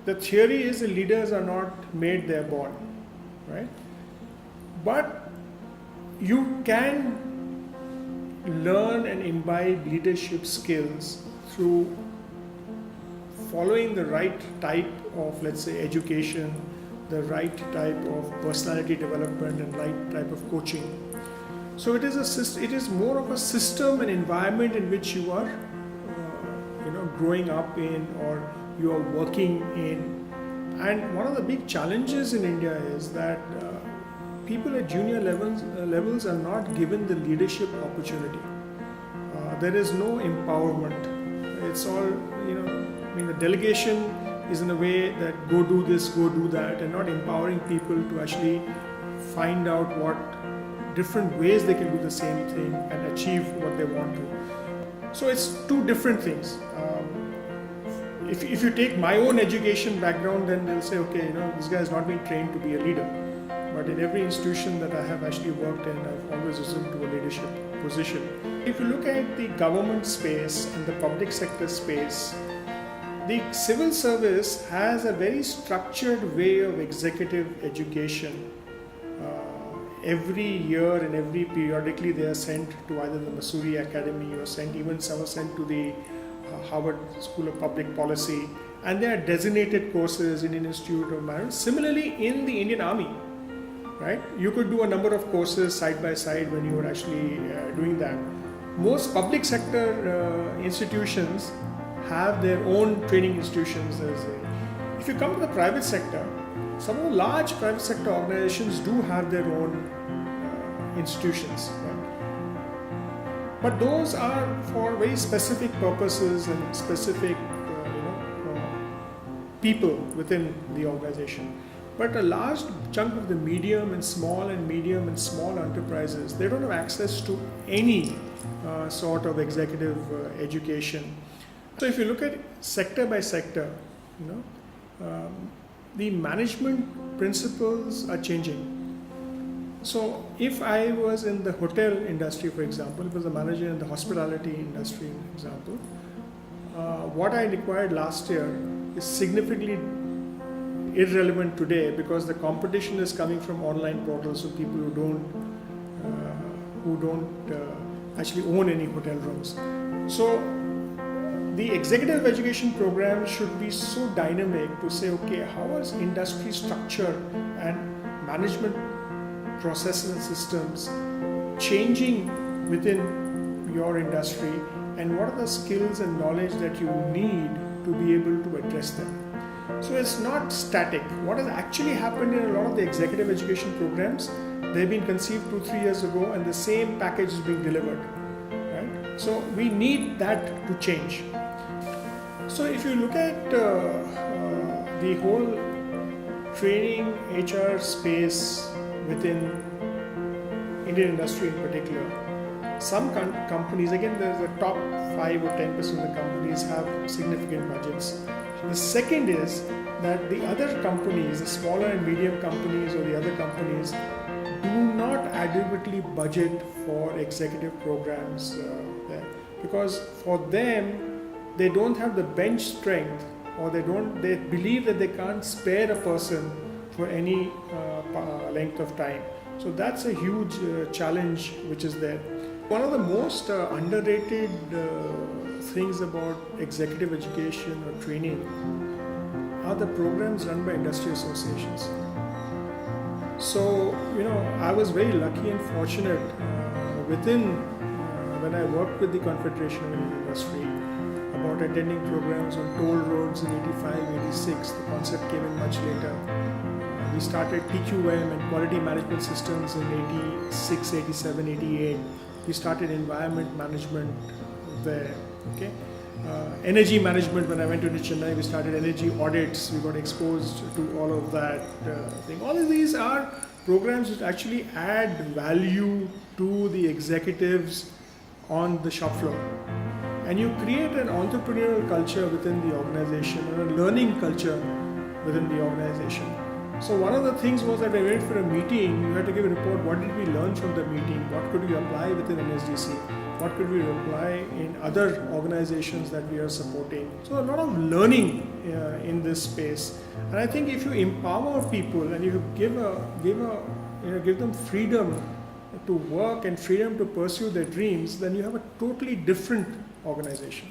the theory is the leaders are not made, they're born, right? But you can learn and imbibe leadership skills through following the right type of, let's say, education, the right type of personality development, and right type of coaching. So it is more of a system and environment in which you are growing up in, or you are working in. And one of the big challenges in India is that people at junior levels are not given the leadership opportunity. There is no empowerment. It's all, the delegation is in a way that go do this, go do that, and not empowering people to actually find out what different ways they can do the same thing and achieve what they want to. So it's two different things. If you take my own education background, then they'll say, okay, this guy has not been trained to be a leader. But in every institution that I have actually worked in, I've always risen to a leadership position. If you look at the government space and the public sector space, the civil service has a very structured way of executive education. Every year and every periodically they are sent to either the Missouri Academy, or some are sent to the Harvard School of Public Policy, and there are designated courses, Indian Institute of Management. Similarly, in the Indian Army, right? You could do a number of courses side by side when you were actually doing that. Most public sector institutions have their own training institutions. If you come to the private sector, some of the large private sector organizations do have their own institutions, right? But those are for very specific purposes and specific people within the organization. But a large chunk of the medium and small enterprises, they don't have access to any sort of executive education. So if you look at sector by sector, the management principles are changing. So if I was in the hotel industry, for example, if I was a manager in the hospitality industry, for example, what I required last year is significantly irrelevant today, because the competition is coming from online portals of people who don't actually own any hotel rooms. So the executive education program should be so dynamic to say, okay, how is industry structure and management processes and systems changing within your industry, and what are the skills and knowledge that you need to be able to address them. So it's not static. What has actually happened in a lot of the executive education programs, they've been conceived 2-3 years ago, and the same package is being delivered, right? So we need that to change. So if you look at the whole training HR space within Indian industry in particular, some companies, again, there's the top 5 or 10% of the companies have significant budgets. The second is that the other companies, the smaller and medium companies or the other companies, do not adequately budget for executive programs there, because for them, they don't have the bench strength, or they believe that they can't spare a person for any length of time. So that's a huge challenge which is there. One of the most underrated things about executive education or training are the programs run by industry associations. So, I was very lucky and fortunate when I worked with the Confederation of Indian Industry about attending programs on toll roads in 85, 86. The concept came in much later. We started TQM and quality management systems in 86, 87, 88. We started environment management there. Okay. Energy management, when I went to Chennai, we started energy audits. We got exposed to all of that thing. All of these are programs which actually add value to the executives on the shop floor. And you create an entrepreneurial culture within the organization, or a learning culture within the organization. So one of the things was that when we went for a meeting, you had to give a report, what did we learn from the meeting, what could we apply within NSDC. what could we apply in other organizations that we are supporting. So a lot of learning in this space, and I think if you empower people and you give them freedom to work and freedom to pursue their dreams, then you have a totally different organization.